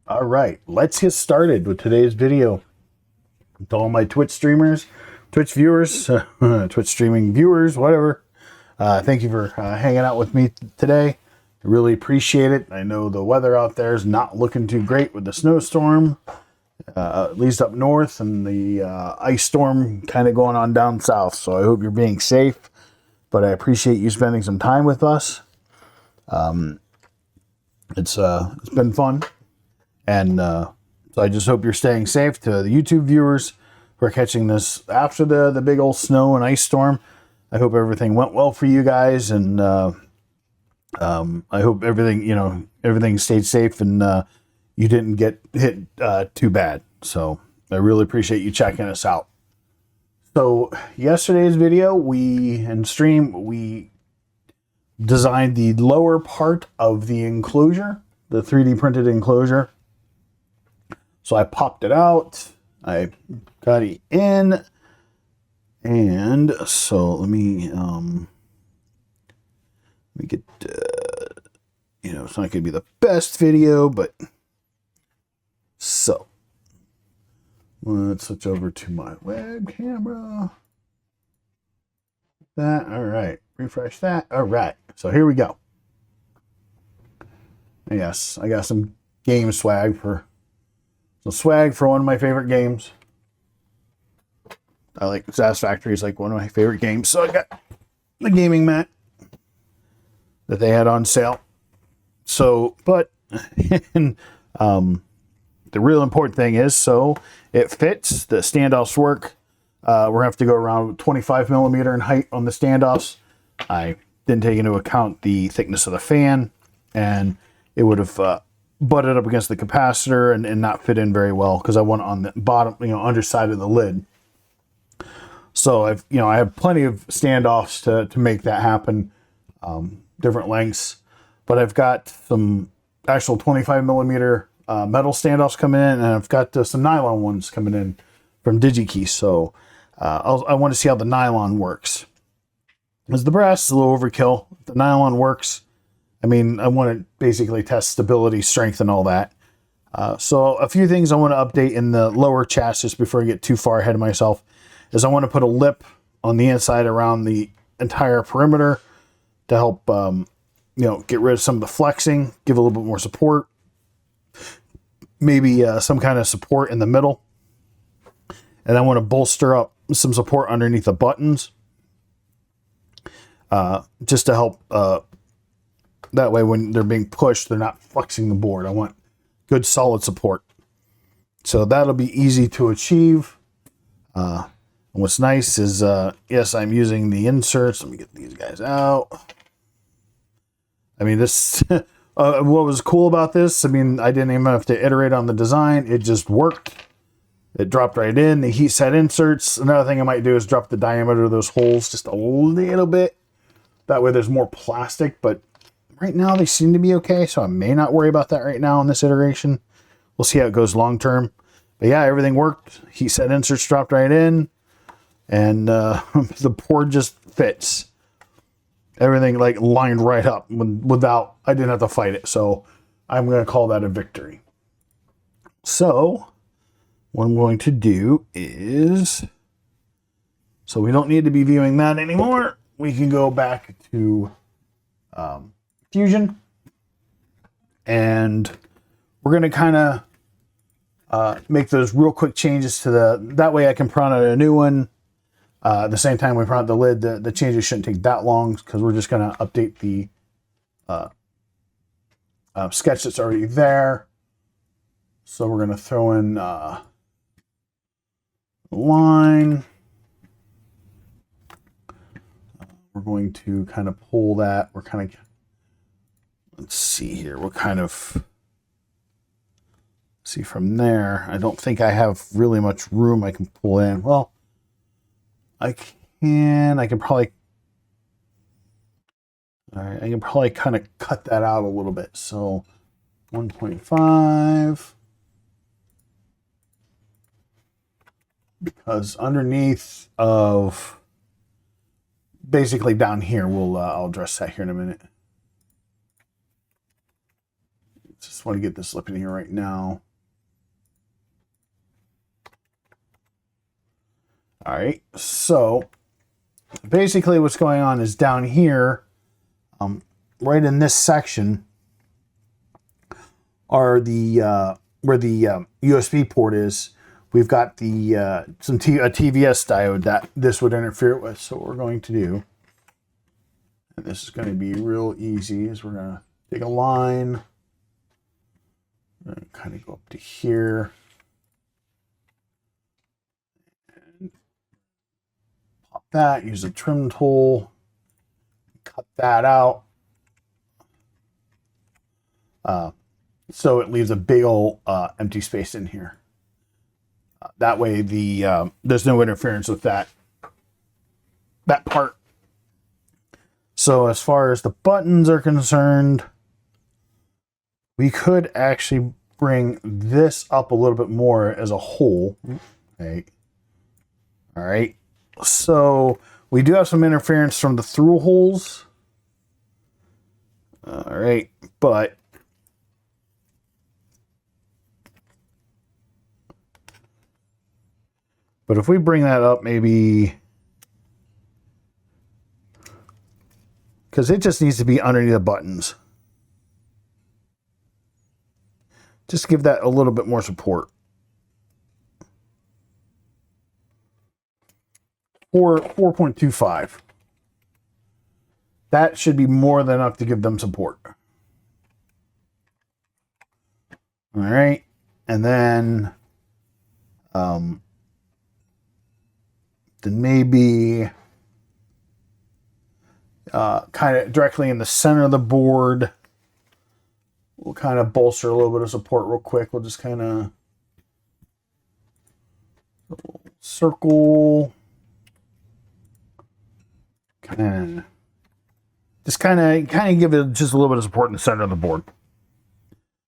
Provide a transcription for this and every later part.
All right, let's get started with today's video. To all my Twitch streamers, Twitch viewers, Twitch streaming viewers, whatever. Thank you for hanging out with me today. I really appreciate it. I know the weather out there is not looking too great with the snowstorm, at least up north, and the ice storm kind of going on down south. So I hope you're being safe, but I appreciate you spending some time with us. It's been fun. And so I just hope you're staying safe. To the YouTube viewers who are catching this after the big old snow and ice storm, I hope everything went well for you guys, and I hope everything stayed safe and you didn't get hit too bad. So I really appreciate you checking us out. So yesterday's video, we designed the lower part of the enclosure, the 3D printed enclosure. So I popped it out, I got it in, and so let me get, it's not going to be the best video, but so let's switch over to my web camera. All right, refresh that. All right, so here we go. Yes, I got some game swag for one of my favorite games. I like Satisfactory is like one of my favorite games. So I got the gaming mat that they had on sale. So, but the real important thing is, so it fits. The standoffs work. We're gonna have to go around 25 millimeter in height on the standoffs. I didn't take into account the thickness of the fan, and it would have butted up against the capacitor and not fit in very well because I want it on the bottom, underside of the lid. So I have plenty of standoffs to make that happen, different lengths, but I've got some actual 25 millimeter metal standoffs coming in, and I've got some nylon ones coming in from DigiKey. So I want to see how the nylon works. Because the brass is a little overkill. If the nylon works, I want to basically test stability, strength, and all that. So a few things I want to update in the lower chassis before I get too far ahead of myself is I want to put a lip on the inside around the entire perimeter to help, get rid of some of the flexing, give a little bit more support. Maybe some kind of support in the middle. And I want to bolster up some support underneath the buttons, just to help, that way when they're being pushed, they're not flexing the board. I want good solid support. So that'll be easy to achieve. And what's nice is, yes, I'm using the inserts. Let me get these guys out. This, what was cool about this, I didn't even have to iterate on the design. It just worked. It dropped right in. The heat set inserts. Another thing I might do is drop the diameter of those holes just a little bit. That way there's more plastic, but right now they seem to be okay, so I may not worry about that right now in this iteration. We'll see how it goes long term. But yeah, everything worked. Heat set inserts dropped right in, and the board just fits. Everything like lined right up without, I didn't have to fight it. So I'm going to call that a victory. So what I'm going to do is, so we don't need to be viewing that anymore. We can go back to Fusion, and we're going to kind of make those real quick changes to that way I can print out a new one. At the same time we print out the lid, the changes shouldn't take that long because we're just going to update the sketch that's already there. So we're going to throw in line. We're going to kind of pull that. We're kind of, let's see here. What kind of, see from there. I don't think I have really much room I can pull in. Well, I can probably, all right, I can probably kind of cut that out a little bit. So 1.5, because underneath of basically down here, I'll address that here in a minute. Just want to get this slip in here right now. All right, so basically what's going on is down here, right in this section, are the where the USB port is. We've got the a TVS diode that this would interfere with. So what we're going to do, and this is going to be real easy, is we're going to take a line, and kind of go up to here, and pop that. Use a trim tool, cut that out. So it leaves a big old empty space in here. That way there's no interference with that part. So as far as the buttons are concerned, we could actually bring this up a little bit more as a whole. Okay. All right. So we do have some interference from the through holes. All right, but if we bring that up, maybe, because it just needs to be underneath the buttons. Just give that a little bit more support. 4.25. That should be more than enough to give them support. All right, and then maybe kind of directly in the center of the board, we'll kind of bolster a little bit of support real quick. We'll just kind of circle, kind of give it just a little bit of support in the center of the board.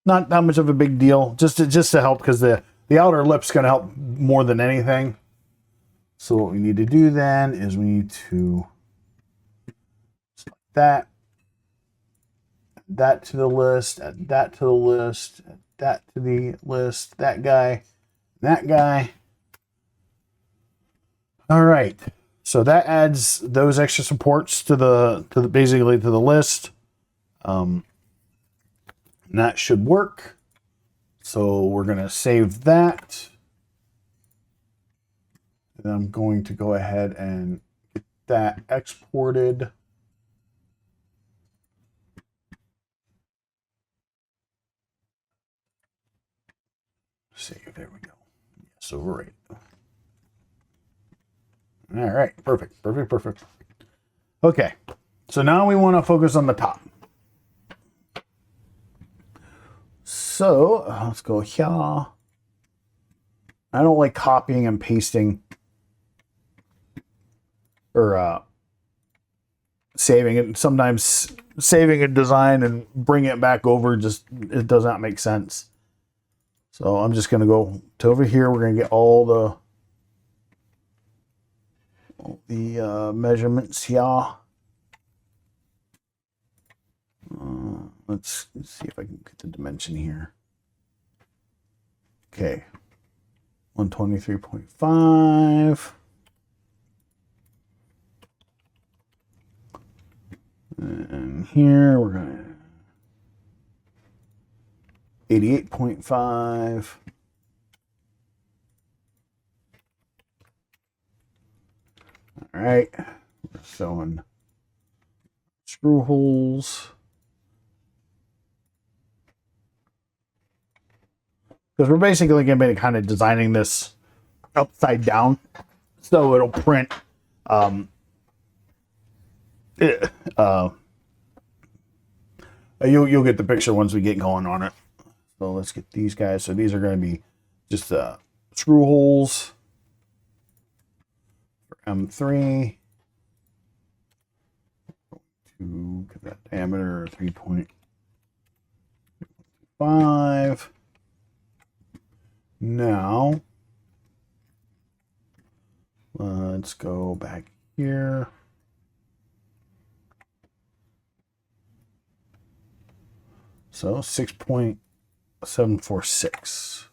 Not that much of a big deal, just to help, because the outer lip's going to help more than anything. So what we need to do then is we need to select that, add that to the list, add that to the list, add that to the list, that guy, that guy. All right. So that adds those extra supports to the basically to the list. And that should work. So we're going to save that. And I'm going to go ahead and get that exported. Save, there we go. Yes, overwrite. All right, perfect. Okay, so now we want to focus on the top. So let's go here. I don't like copying and pasting or saving it. Sometimes saving a design and bringing it back over, it does not make sense. So I'm just going to go to over here. We're going to get all the measurements here. Let's see if I can get the dimension here. Okay, 123.5. And here we're going to 88.5. All right, we're showing screw holes. Because we're basically going to be kind of designing this upside down, so it'll print. You'll get the picture once we get going on it. So let's get these guys. So these are going to be just screw holes for M3. To get that diameter 3.5. Now, let's go back here. So 6.8 746.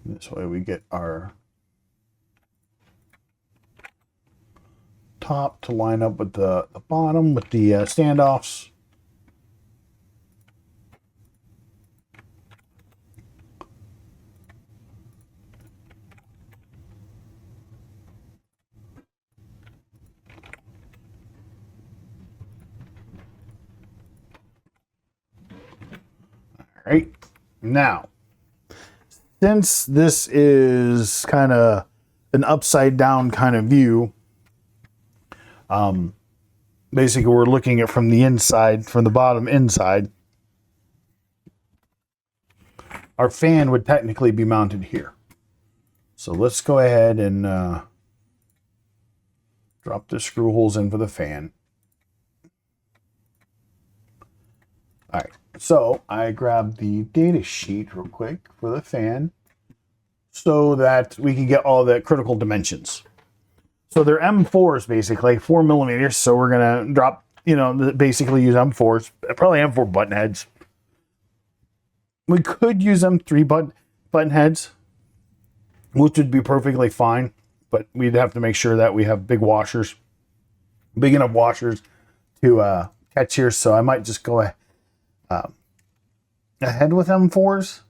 This way we get our top to line up with the bottom with the standoffs. All right, now, since this is kind of an upside down kind of view, basically we're looking at from the inside, from the bottom inside, our fan would technically be mounted here. So let's go ahead and drop the screw holes in for the fan. All right, so I grabbed the data sheet real quick for the fan so that we can get all the critical dimensions. So they're M4s basically, 4 millimeters. So we're gonna drop, basically use M4s, probably M4 button heads. We could use M3 button heads, which would be perfectly fine, but we'd have to make sure that we have big washers, big enough washers to catch here. So I might just go ahead with M4s,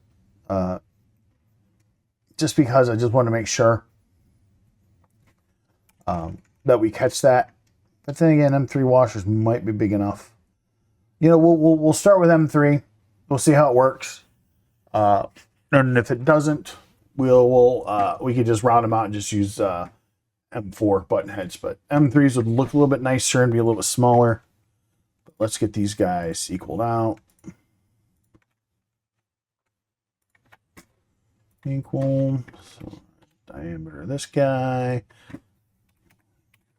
just because I just want to make sure that we catch that. But then again, M3 washers might be big enough. We'll start with M3. We'll see how it works. And if it doesn't, we could just round them out and just use M4 button heads. But M3s would look a little bit nicer and be a little bit smaller. But let's get these guys equaled out. Equal. So diameter of this guy.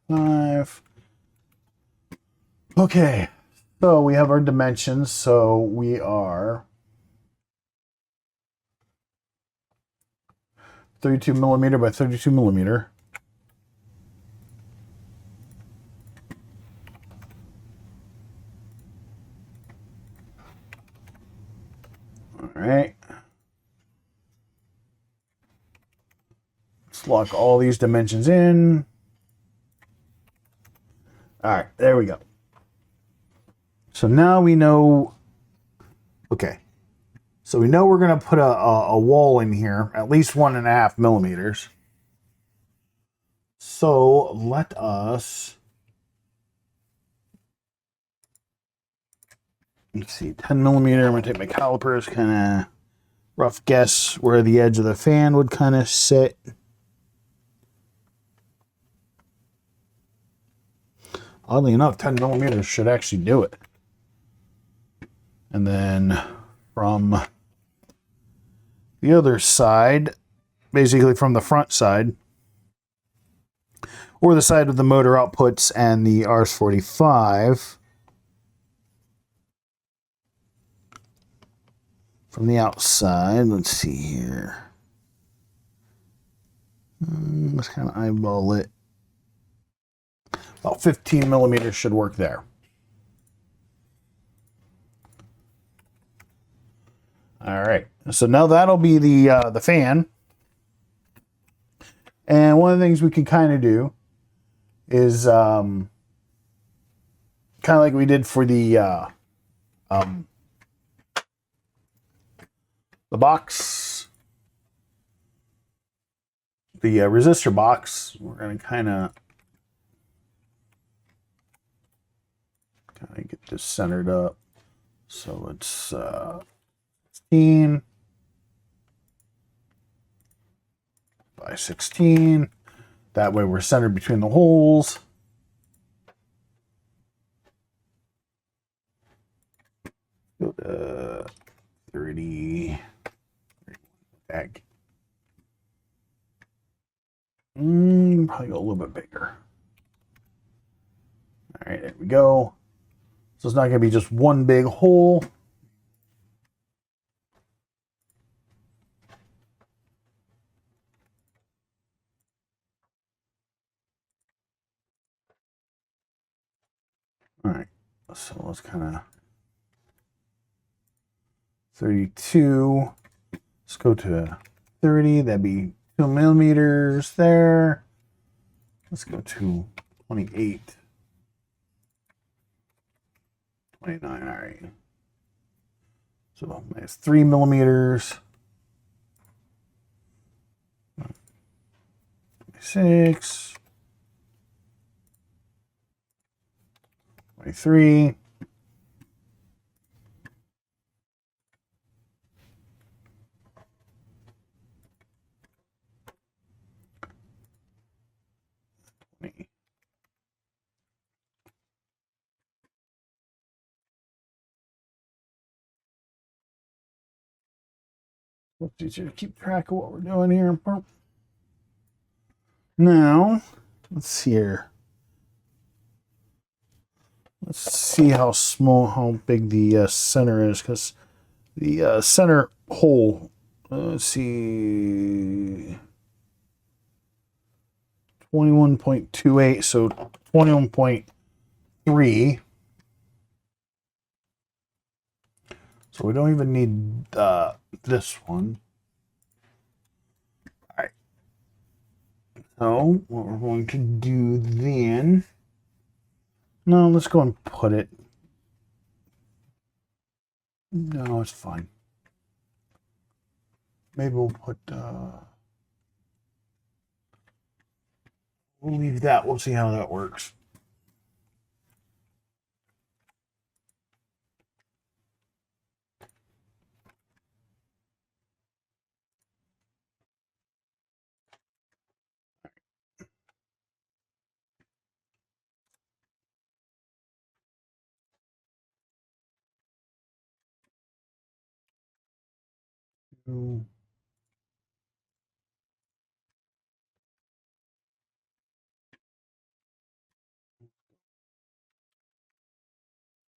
5. Okay. So we have our dimensions. So we are 32 millimeter by 32 millimeter. All right. Let's lock all these dimensions in. All right, there we go. So now we know, okay. So we know we're going to put a wall in here, at least 1.5 millimeters. So let us, let's see, 10 millimeter. I'm going to take my calipers, kind of rough guess where the edge of the fan would kind of sit. Oddly enough, 10 millimeters should actually do it. And then from the other side, basically from the front side, or the side of the motor outputs and the RS-45, from the outside, let's see here. Let's kind of eyeball it. About 15 millimeters should work there. All right, so now that'll be the fan. And one of the things we can kind of do is kind of like we did for the box, the resistor box. We're going to kind of get this centered up. So it's 16 by 16. That way we're centered between the holes. Go to 30. Back. Probably go a little bit bigger. All right, there we go. So it's not going to be just one big hole. All right, so let's kind of 32. Let's go to 30. That'd be 2 millimeters there. Let's go to 28. 29. All right. So minus 3 millimeters. 26. 23. Let's just keep track of what we're doing here. Now, let's see here. Let's see how small, how big the center is, because the center hole, let's see, 21.28, so 21.3. So we don't even need this one. All right. So what we're going to do then, no, let's go and put it. No, it's fine. Maybe we'll put, we'll leave that. We'll see how that works.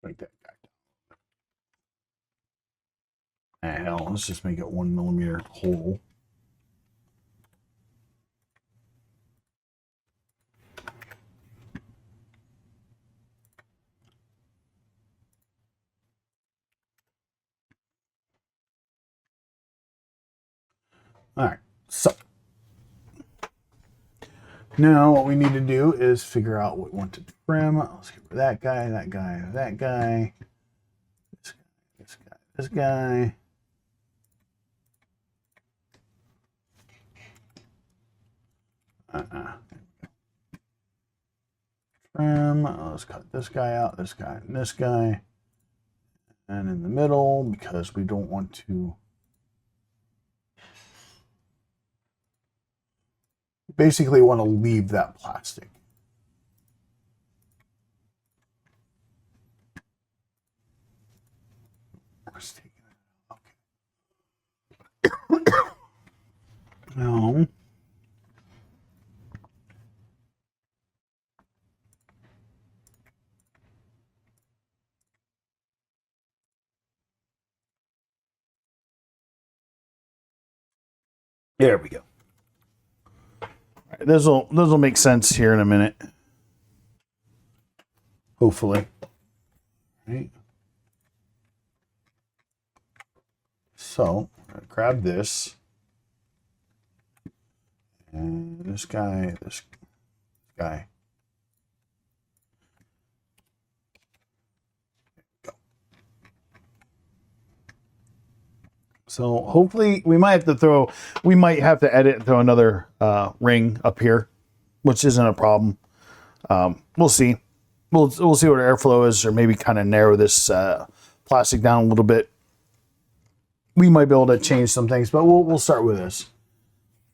Like that guy. Hell, let's just make it 1 millimeter hole. All right, so now what we need to do is figure out what we want to trim. Let's get rid of that guy, that guy, that guy, this guy, this guy, this guy. Trim. Let's cut this guy out, this guy, and this guy. And in the middle, because we don't want to basically want to leave that plastic. Okay. Now, there we go. Right, this will make sense here in a minute. Hopefully. Right. So, I'm gonna grab this. And this guy, this guy. Go. So hopefully we might have to edit and throw another ring up here, which isn't a problem. We'll see. We'll see what airflow is, or maybe kind of narrow this plastic down a little bit. We might be able to change some things, but we'll start with this.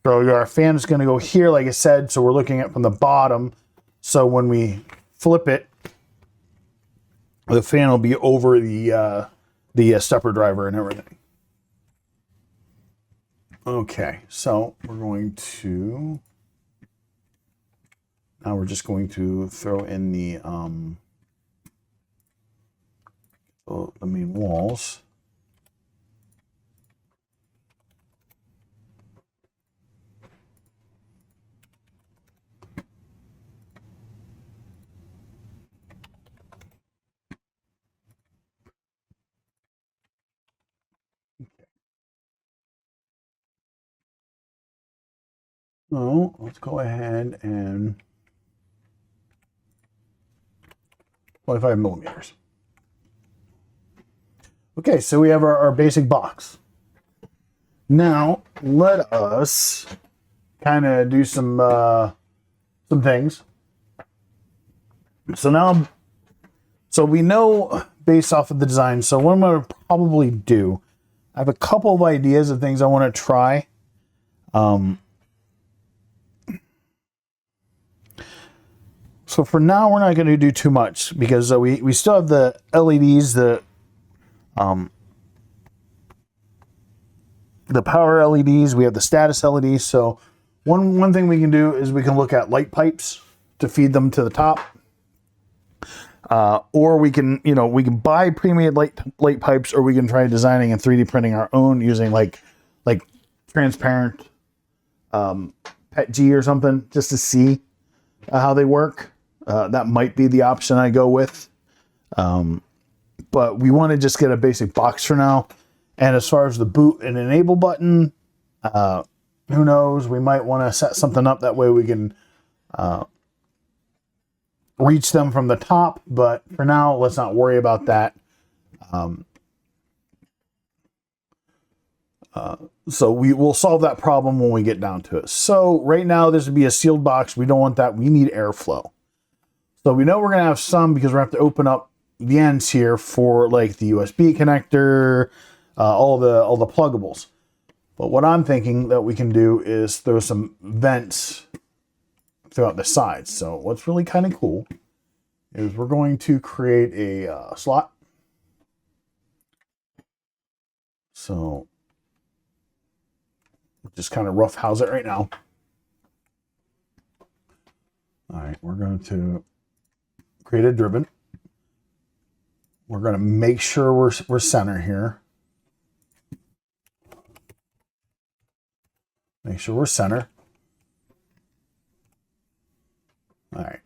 So our fan is going to go here, like I said. So we're looking at from the bottom. So when we flip it, the fan will be over the stepper driver and everything. Okay, so we're going to, now we're just going to throw in the main walls. So let's go ahead and 25 millimeters. Okay, so we have our basic box. Now let us kind of do some things. So we know based off of the design. So what I'm going to probably do, I have a couple of ideas of things I want to try. So for now, we're not going to do too much because we still have the LEDs, the power LEDs. We have the status LEDs. So one thing we can do is we can look at light pipes to feed them to the top. Or we can buy pre-made light pipes, or we can try designing and 3D printing our own using like transparent PETG or something, just to see how they work. That might be the option I go with. But we want to just get a basic box for now. And as far as the boot and enable button, who knows? We might want to set something up that way we can reach them from the top. But for now, let's not worry about that. So we will solve that problem when we get down to it. So right now, this would be a sealed box. We don't want that. We need airflow. So we know we're going to have some because we're going to have to open up the ends here for like the USB connector, all the pluggables. But what I'm thinking that we can do is throw some vents throughout the sides. So what's really kind of cool is we're going to create a slot. So just kind of rough house it right now. All right, we're going to create a driven. We're going to make sure we're center here. Make sure we're center. All right.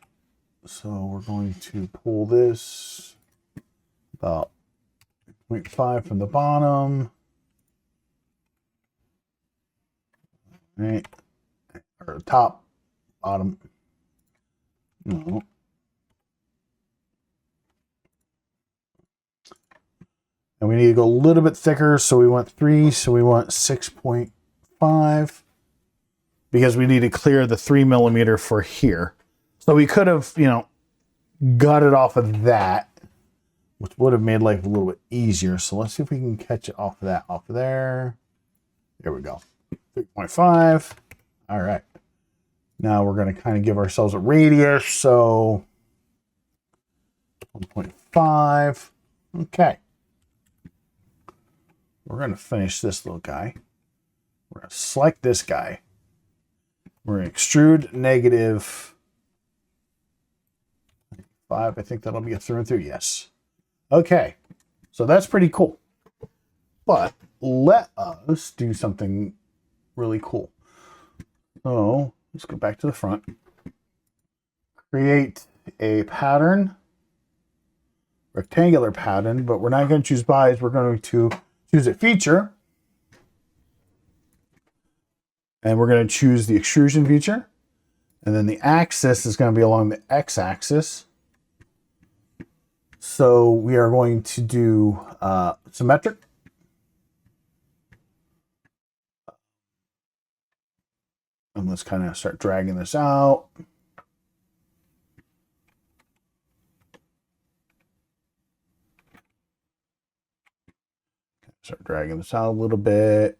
So we're going to pull this about 0.5 from the bottom. All right. Or top, bottom. No. And we need to go a little bit thicker, so we want 3, so we want 6.5, because we need to clear the 3 millimeter for here. So we could have, got it off of that, which would have made life a little bit easier. So let's see if we can catch it off of that, off of there. There we go. 3.5. All right. Now we're going to kind of give ourselves a radius. So 1.5. Okay. We're going to finish this little guy. We're going to select this guy. We're going to extrude negative 5. I think that'll be a through and through. Yes. Okay. So that's pretty cool. But let us do something really cool. So let's go back to the front. Create a pattern. Rectangular pattern, but we're not going to choose bias. We're going to choose a feature. And we're going to choose the extrusion feature. And then the axis is going to be along the x-axis. So we are going to do symmetric. And let's kind of start dragging this out. Start dragging this out a little bit.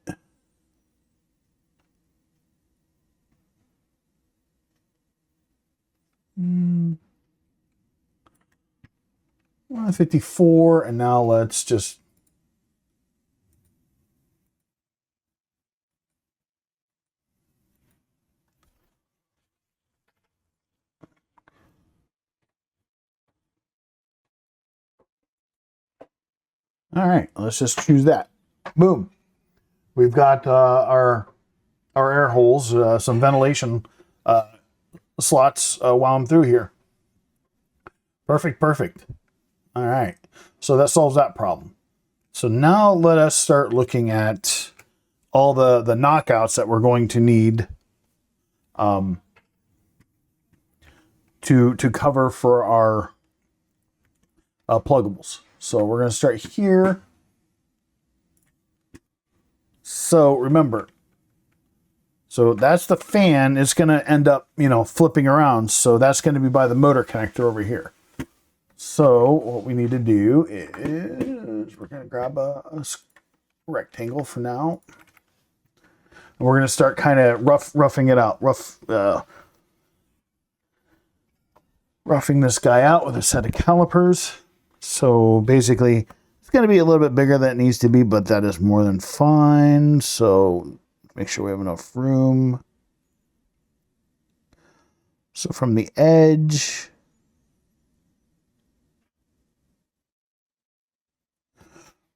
Mm. 154, and now let's just all right, let's just choose that. Boom. We've got our air holes, some ventilation slots wound through here. Perfect. All right. So that solves that problem. So now let us start looking at all the knockouts that we're going to need to cover for our pluggables. So we're going to start here. So remember, so that's the fan. It's going to end up, flipping around. So that's going to be by the motor connector over here. So what we need to do is we're going to grab a rectangle for now. And we're going to start kind of roughing it out. Roughing this guy out with a set of calipers. So basically, it's going to be a little bit bigger than it needs to be, but that is more than fine. So make sure we have enough room. So from the edge,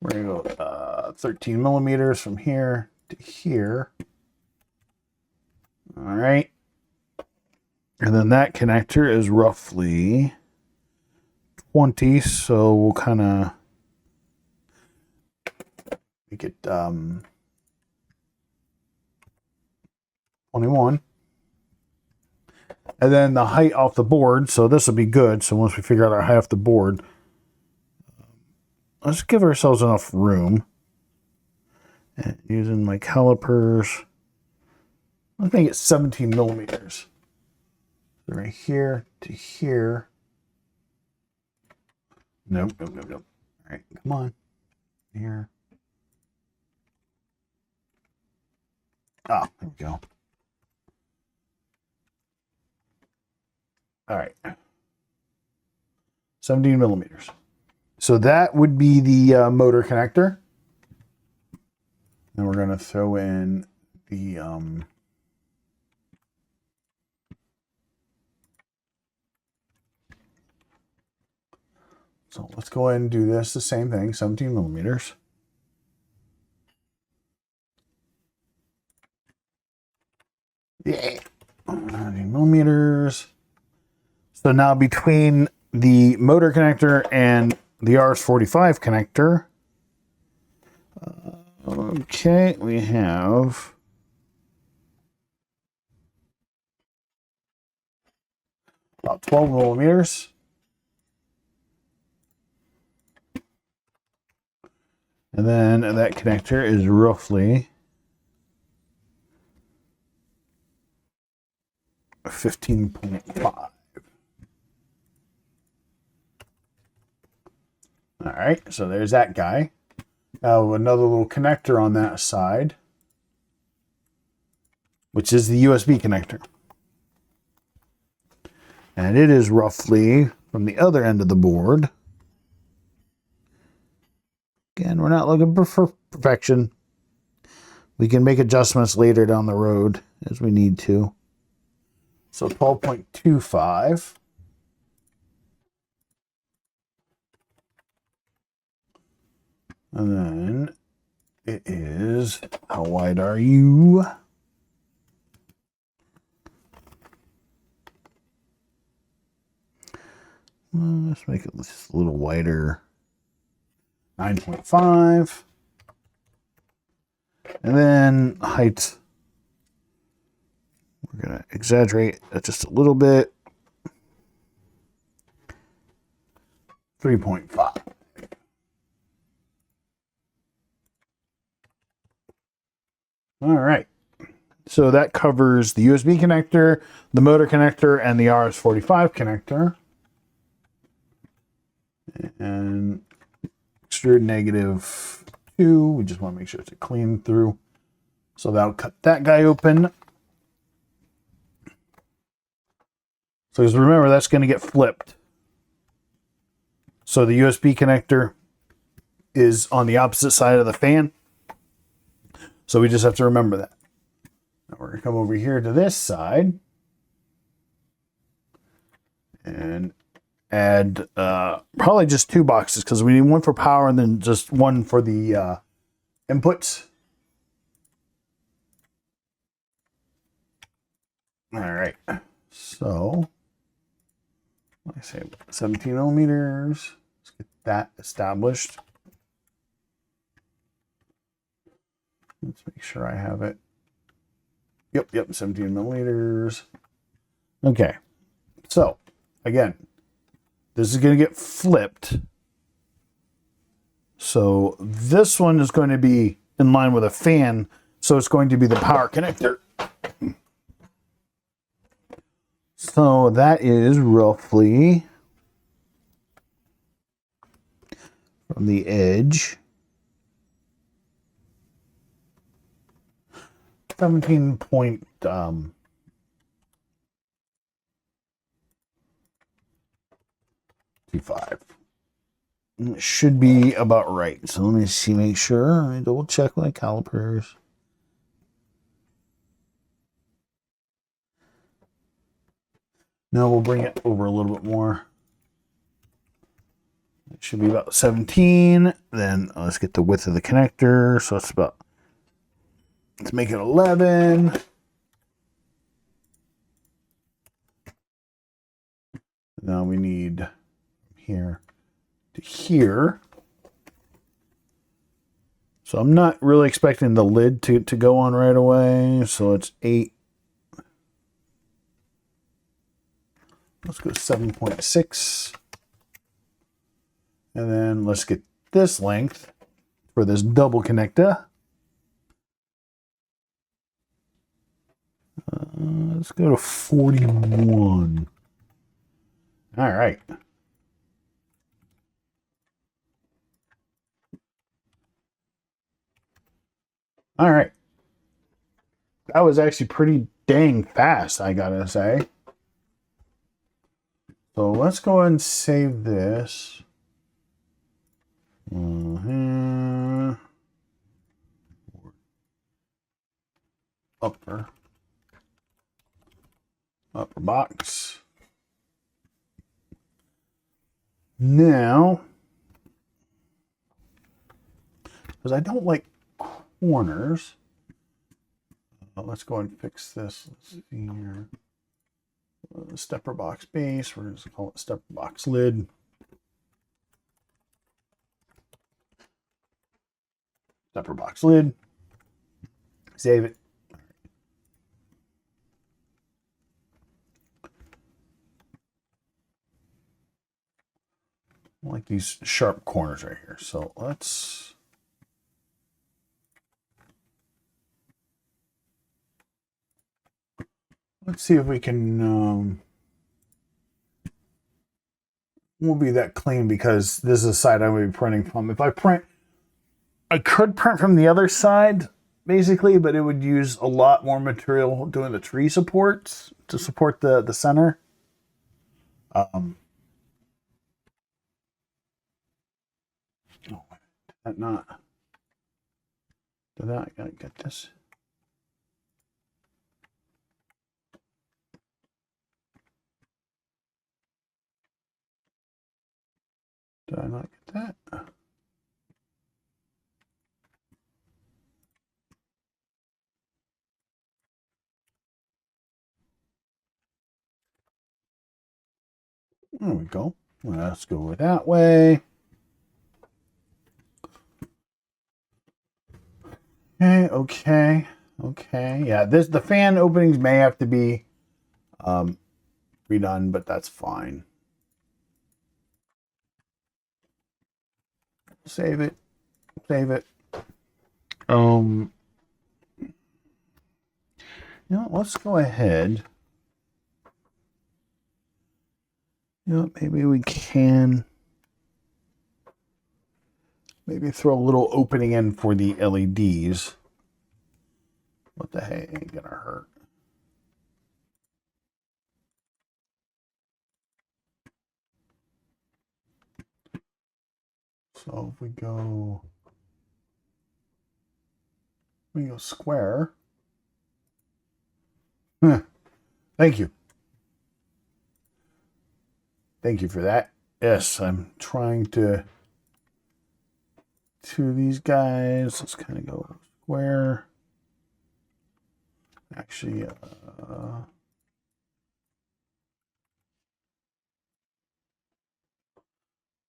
we're going to go 13 millimeters from here to here. All right. And then that connector is roughly 20. So we'll kind of make it 21. And then the height off the board. So this will be good. So once we figure out our height off the board, let's give ourselves enough room. And using my calipers, I think it's 17 millimeters. So right here to here. Nope. All right, come on. Here. Ah, there we go. All right. 17 millimeters. So that would be the motor connector. Then we're going to throw in the so let's go ahead and do this, the same thing, 17 millimeters. Yeah, 17 millimeters. So now between the motor connector and the RS-45 connector, okay, we have about 12 millimeters. And then that connector is roughly 15.5. All right, so there's that guy. Now another little connector on that side, which is the USB connector. And it is roughly from the other end of the board. Again, we're not looking for perfection. We can make adjustments later down the road as we need to. So 12.25. And then it is, how wide are you? Well, let's make it just a little wider. 9.5. And then height, we're going to exaggerate that just a little bit. 3.5. All right. So that covers the USB connector, the motor connector, and the RS-45 connector. And extrude -2. We just want to make sure it's a clean through. So that'll cut that guy open. So just remember, that's going to get flipped. So the USB connector is on the opposite side of the fan. So we just have to remember that. Now we're going to come over here to this side and add probably just 2 boxes, because we need one for power and then just one for the inputs. All right, so like I say, 17 millimeters. Let's get that established. Let's make sure I have it Yep, 17 milliliters. Okay, so again, this is going to get flipped. So this one is going to be in line with a fan, so it's going to be the power connector. So that is roughly from the edge 17.25. It should be about right. So let me see, make sure. Let me double check my calipers. Now we'll bring it over a little bit more. It should be about 17. Then let's get the width of the connector. So it's about, let's make it 11. Now we need here to here. So I'm not really expecting the lid to go on right away. So it's 8. Let's go 7.6. And then let's get this length for this double connector. Let's go to 41. All right. All right. That was actually pretty dang fast, I gotta say. So let's go ahead and save this. Upper box. Now, because I don't like corners, let's go and fix this. Let's see here. Stepper box base. We're going to call it stepper box lid. Stepper box lid. Save it. I like these sharp corners right here. So let's see if we can, won't be that clean because this is the side I'm going to be printing from. If I could print from the other side, basically, but it would use a lot more material doing the tree supports to support the center. Oh, did that not? Did that? I gotta get this. Did I not get that? There we go. Let's go that way. Okay. Yeah, the fan openings may have to be redone, but that's fine. Save it. Let's go ahead. Maybe we can throw a little opening in for the LEDs. What the heck ain't gonna hurt? So if we go square. Thank you. Thank you for that. Yes, I'm trying to these guys. Let's kind of go square. Actually,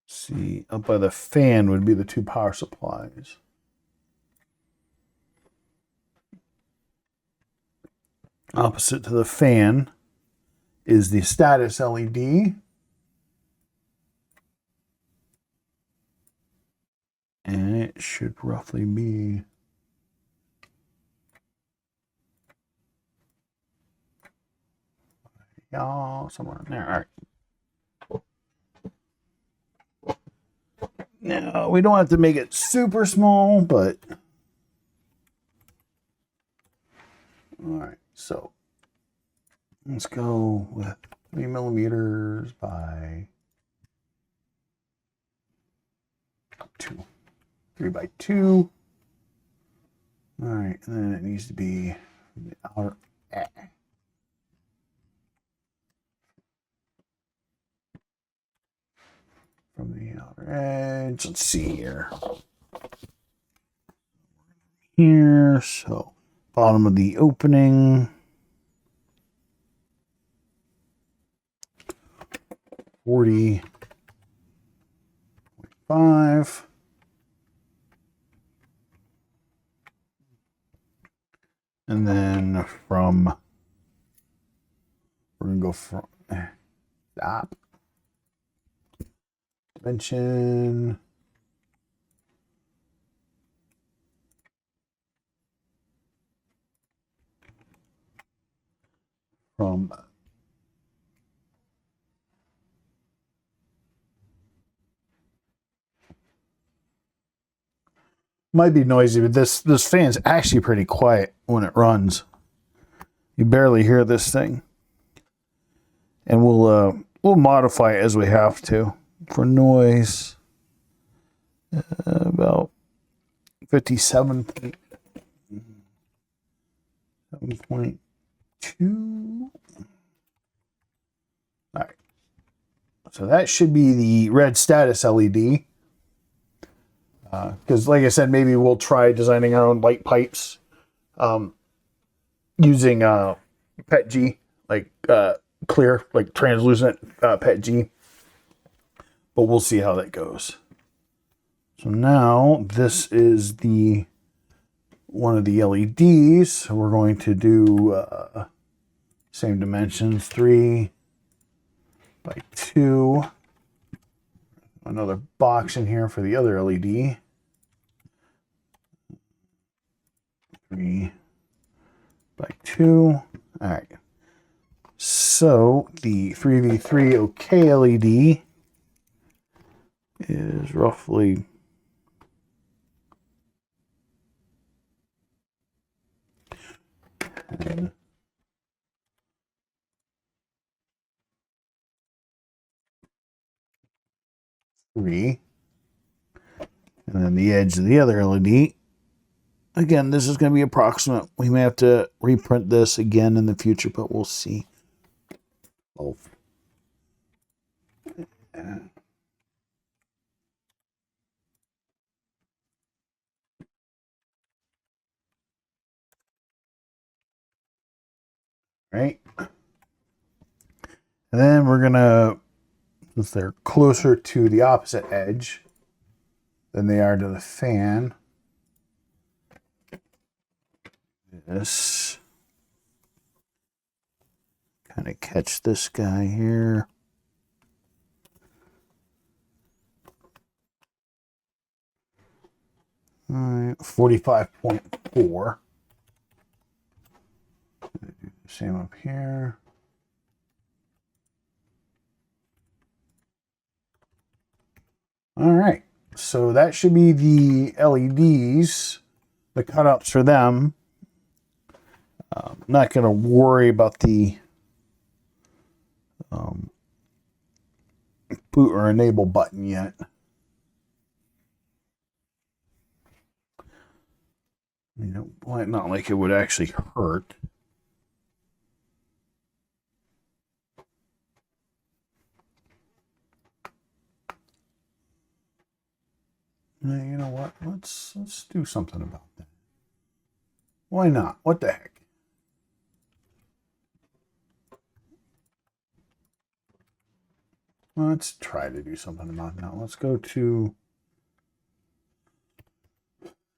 see, up by the fan would be the 2 power supplies. Opposite to the fan is the status LED. And it should roughly be somewhere in there. All right. Now, we don't have to make it super small, but all right, so let's go with 3mm by 2. 3 by 2. All right, and then it needs to be the outer from the outer edge. Let's see here. Here, so bottom of the opening. 40.5. And then from, we're going to go from, stop. Dimension. From might be noisy, but this fan's actually pretty quiet when it runs. You barely hear this thing. And we'll modify it as we have to. For noise, about 57.2. All right. So that should be the red status LED. Because like I said, maybe we'll try designing our own light pipes using PETG, like clear, like translucent PETG. But we'll see how that goes. So now this is the one of the LEDs. So we're going to do same dimensions, 3 by 2. Another box in here for the other LED. 3 by 2. All right. So the 3v3 OK LED is roughly three, and then the edge of the other LED. Again, this is going to be approximate. We may have to reprint this again in the future, but we'll see. Both. Right. And then we're going to, since they're closer to the opposite edge than they are to the fan, this kind of catch this guy here. All right, 45.4. Same up here. All right, so that should be the LEDs, the cutouts for them. I'm not going to worry about the boot or enable button yet. You know, well, not like it would actually hurt. Now, you know what? Let's do something about that. Why not? What the heck? Let's try to do something about that. Let's go to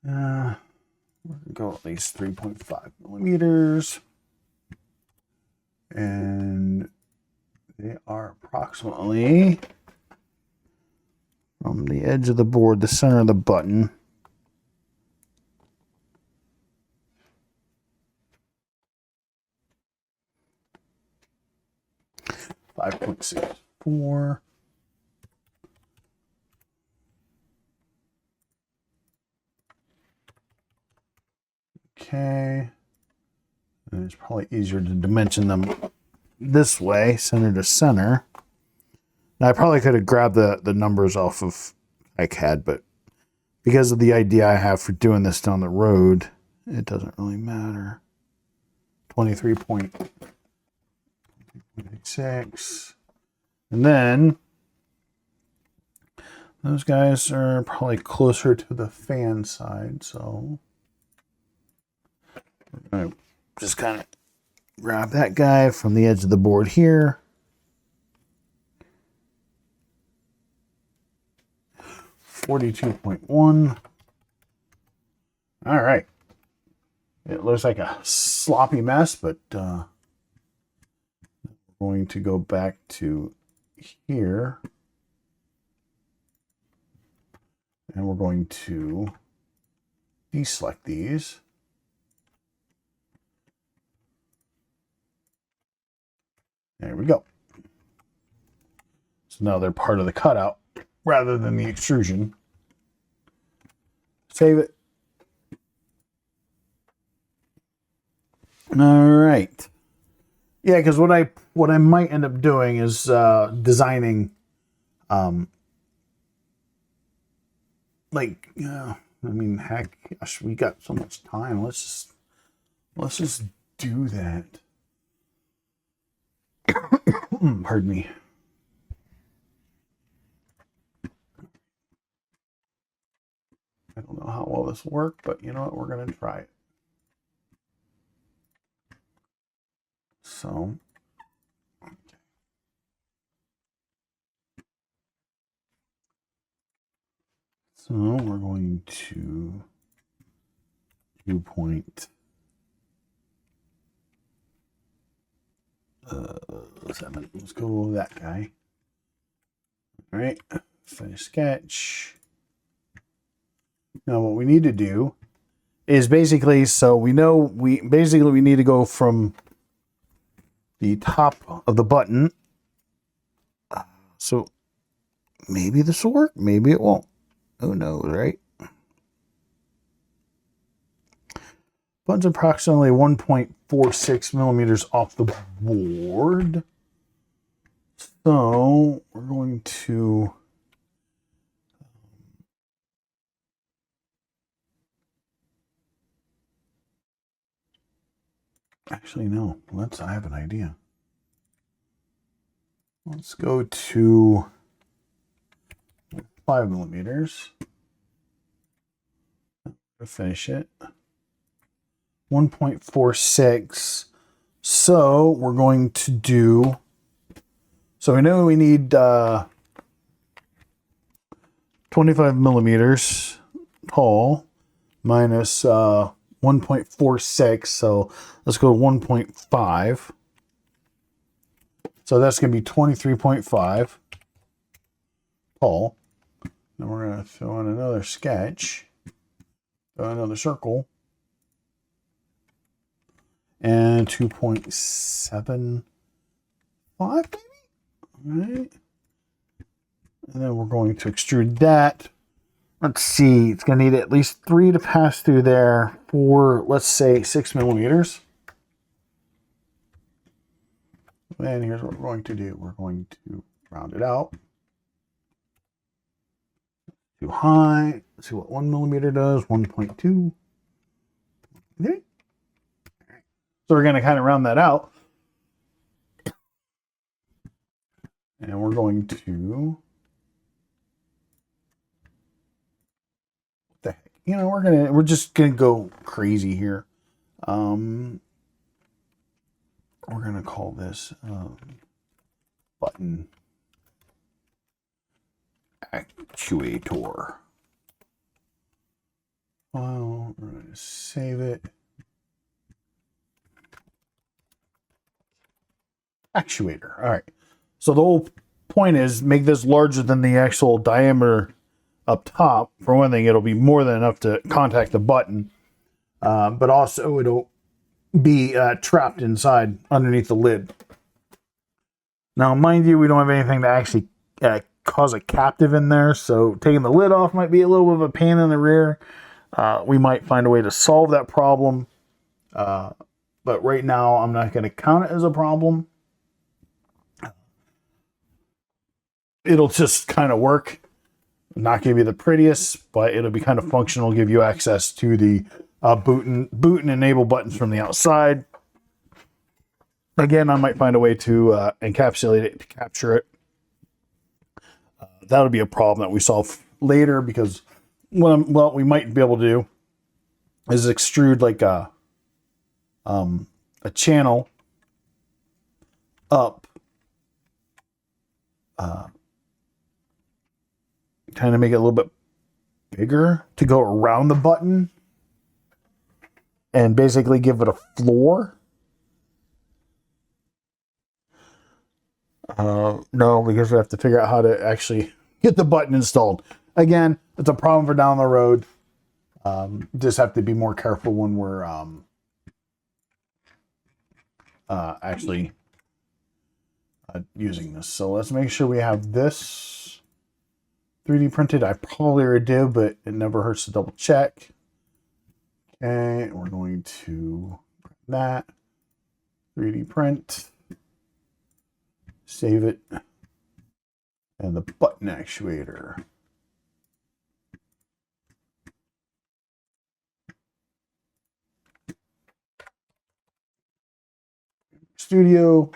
we're gonna go at least 3.5 millimeters. And they are approximately from the edge of the board, the center of the button. .64. Okay. And it's probably easier to dimension them this way, center to center. Now, I probably could have grabbed the numbers off of iCAD, but because of the idea I have for doing this down the road, it doesn't really matter. 23.6. And then those guys are probably closer to the fan side, so we're going to just kind of grab that guy from the edge of the board here. 42.1. All right. It looks like a sloppy mess, but we're going to go back to here. And we're going to deselect these. There we go. So now they're part of the cutout rather than the extrusion. Save it. All right. Yeah, because what I might end up doing is designing, like, I mean, heck, gosh, we got so much time. Let's just do that. Pardon me. I don't know how well this will work, but you know what? We're going to try it. So, okay. So we're going to 2.7. Let's go with that guy. All right, finish sketch. Now what we need to do is basically, so we know we need to go from the top of the button. So maybe this will work, maybe it won't. Who knows, right? Button's approximately 1.46 millimeters off the board. So we're going to actually no. I have an idea. Let's go to 5 millimeters. Finish it. 1.46. So we're going to do. So we know we need 25 millimeters tall minus 1.46. So let's go 1.5. So that's going to be 23.5 tall. Then we're going to throw in another sketch, throw another circle, and 2.75 maybe. All right. And then we're going to extrude that. Let's see, it's going to need at least 3 to pass through there for, let's say, 6 millimeters. And here's what we're going to do. We're going to round it out. Too high. Let's see what 1 millimeter does. 1.2. Okay. So we're going to kind of round that out. And we're going to, what the heck? You know, we're just gonna go crazy here. We're gonna call this button actuator. Well, we're gonna save it. actuator. All right. So the whole point is make this larger than the actual diameter up top. For one thing, it'll be more than enough to contact the button, but also it'll be trapped inside underneath the lid. Now, mind you, we don't have anything to actually cause a captive in there, so taking the lid off might be a little bit of a pain in the rear. We might find a way to solve that problem, but right now I'm not going to count it as a problem. It'll just kind of work. Not going to be the prettiest, but it'll be kind of functional, give you access to the boot and enable buttons from the outside. Again, I might find a way to encapsulate it, to capture it. That'll be a problem that we solve later, because what we might be able to do is extrude like a channel up, kind of make it a little bit bigger to go around the button and basically give it a floor. No, because we have to figure out how to actually get the button installed. Again, it's a problem for down the road. Just have to be more careful when we're actually using this. So let's make sure we have this 3D printed. I probably already did, but it never hurts to double check. Okay, we're going to print that 3D print. Save it. And the button actuator. Studio.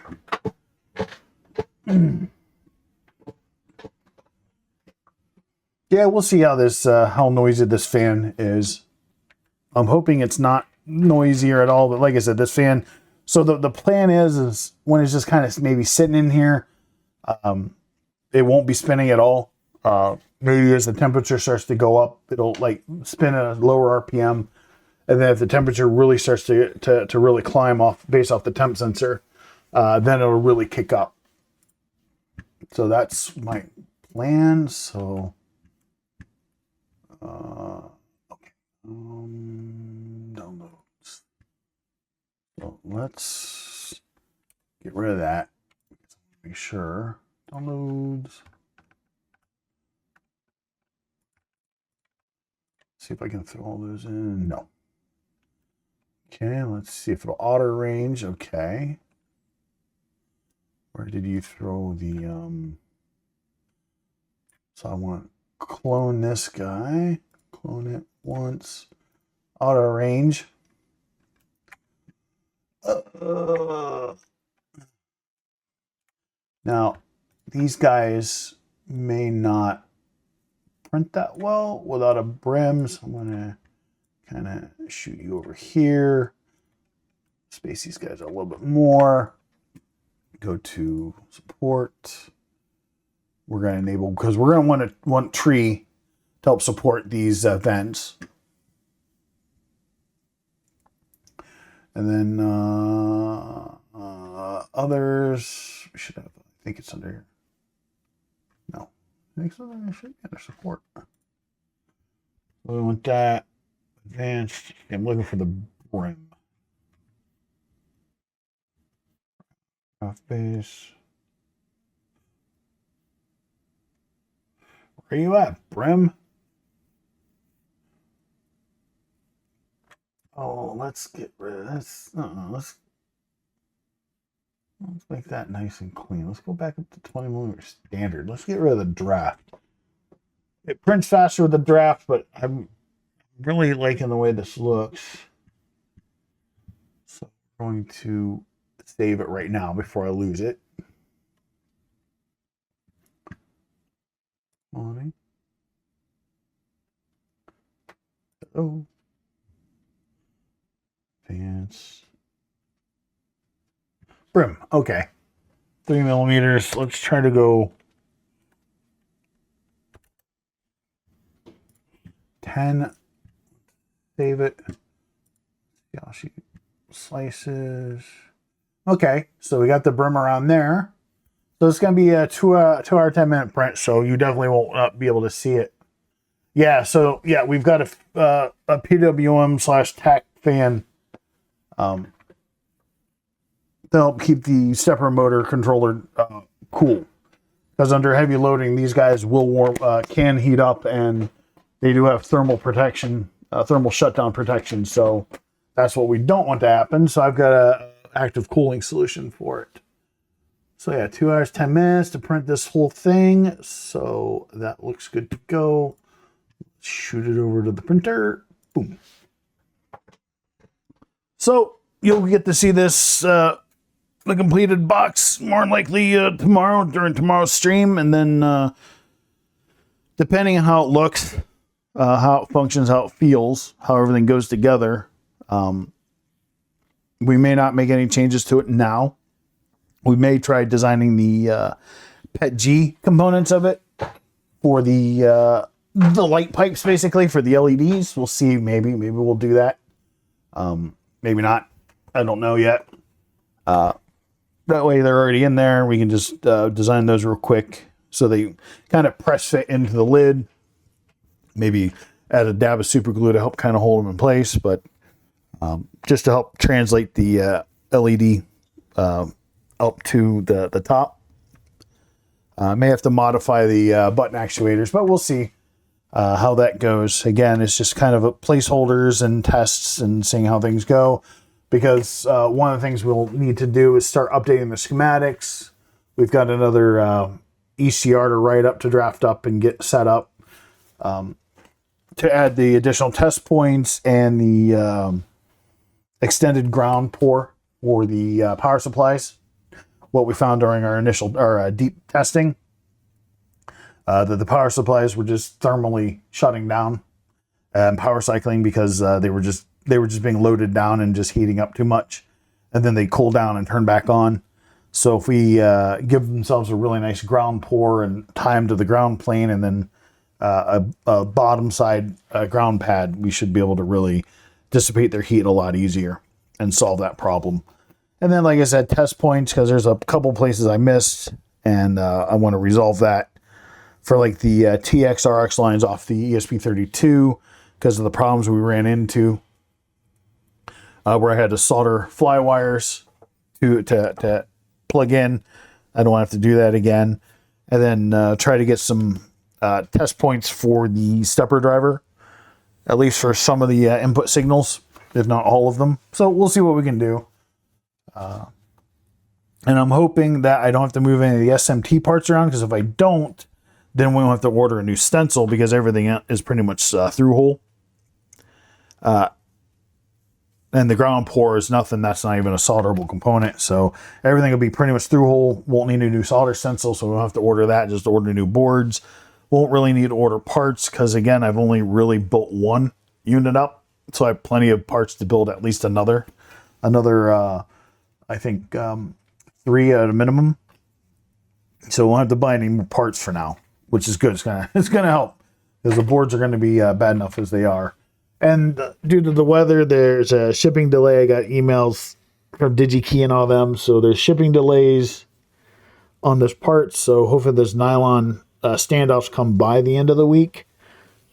Yeah, we'll see how this how noisy this fan is. I'm hoping it's not noisier at all, but like I said, this fan. So the plan is when it's just kind of maybe sitting in here, it won't be spinning at all. Maybe as the temperature starts to go up, it'll like spin at a lower RPM. And then if the temperature really starts to really climb off based off the temp sensor, then it'll really kick up. So that's my plan. So, okay. Downloads. So let's get rid of that. Make sure. Downloads. See if I can throw all those in. No. Okay, let's see if it'll auto range. Okay. Where did you throw the so I want to clone this guy. Clone it once. Auto range. Now, these guys may not print that well without a brim, so I'm gonna kind of shoot you over here. Space these guys a little bit more. Go to support. We're going to enable, because we're going to want tree to help support these vents. And then others, we should have, I think it's under here. No, I think so. I should be under support. We want that advanced. I'm looking for the brim. Off base. Where you at, brim? Oh, let's get rid of this. Let's make that nice and clean. Let's go back up to 20mm standard. Let's get rid of the draft. It prints faster with the draft, but I'm really liking the way this looks. So I'm going to save it right now before I lose it. Morning. Hello. Advance. Brim. Okay. 3mm. Let's try to go 10. Save it. Yeah, I'll shoot slices. Okay, so we got the brim around there. So it's going to be a 2 hour 10-minute print, so you definitely won't be able to see it. Yeah, so yeah, we've got a PWM/tack fan to help keep the stepper motor controller cool. Because under heavy loading, these guys will can heat up, and they do have thermal protection, thermal shutdown protection. So that's what we don't want to happen. So I've got a active cooling solution for it. So yeah, 2 hours, 10 minutes to print this whole thing. So that looks good to go. Shoot it over to the printer. Boom. So you'll get to see this, the completed box, more than likely tomorrow during tomorrow's stream. And then depending on how it looks, how it functions, how it feels, how everything goes together, we may not make any changes to it now. We may try designing the PET-G components of it for the light pipes, basically, for the LEDs. We'll see. Maybe we'll do that. Maybe not. I don't know yet. That way they're already in there. We can just design those real quick so they kind of press fit into the lid. Maybe add a dab of super glue to help kind of hold them in place, but just to help translate the LED up to the top. May have to modify the button actuators, but we'll see how that goes. Again, it's just kind of a placeholders and tests and seeing how things go, because one of the things we'll need to do is start updating the schematics. We've got another ECR to write up, to draft up and get set up, to add the additional test points and the extended ground pour for the power supplies. What we found during our deep testing, that the power supplies were just thermally shutting down and power cycling, because they were just being loaded down and just heating up too much, and then they cool down and turn back on. So if we give themselves a really nice ground pour and tie them to the ground plane, and then a bottom side ground pad, we should be able to really dissipate their heat a lot easier and solve that problem. And then, like I said, test points, because there's a couple places I missed, and I want to resolve that for like the TX RX lines off the ESP32, because of the problems we ran into where I had to solder fly wires to plug in. I don't want to have to do that again. And then try to get some test points for the stepper driver, at least for some of the input signals, if not all of them. So we'll see what we can do. And I'm hoping that I don't have to move any of the SMT parts around, because if I don't, then we won't have to order a new stencil, because everything is pretty much through hole. And the ground pour is nothing. That's not even a solderable component. So everything will be pretty much through hole. Won't need a new solder stencil, so we don't have to order that. Just order new boards. Won't really need to order parts, because again, I've only really built one unit up. So I have plenty of parts to build at least another, I think 3 at a minimum. So we won't have to buy any more parts for now, which is good. It's gonna help, because the boards are going to be bad enough as they are. And due to the weather, there's a shipping delay. I got emails from DigiKey and all them, so there's shipping delays on this part. So hopefully those nylon standoffs come by the end of the week,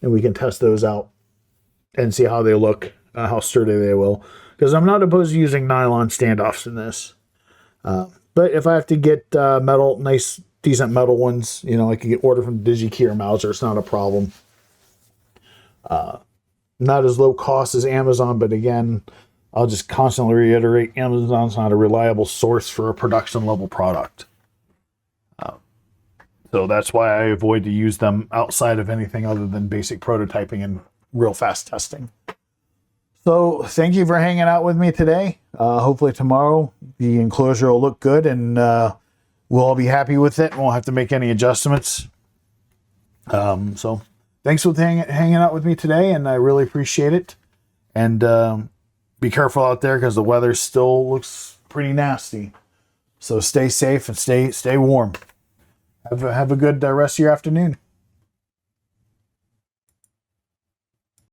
and we can test those out and see how they look, how sturdy they will. Because I'm not opposed to using nylon standoffs in this. But if I have to get metal, nice, decent metal ones, I can get order from DigiKey or Mauser. It's not a problem. Not as low cost as Amazon, but again, I'll just constantly reiterate, Amazon's not a reliable source for a production level product. So that's why I avoid to use them outside of anything other than basic prototyping and real fast testing. So thank you for hanging out with me today. Hopefully tomorrow the enclosure will look good, and we'll all be happy with it. Won't have to make any adjustments. So thanks for hanging out with me today, and I really appreciate it. And be careful out there, because the weather still looks pretty nasty. So stay safe and stay warm. Have a good rest of your afternoon.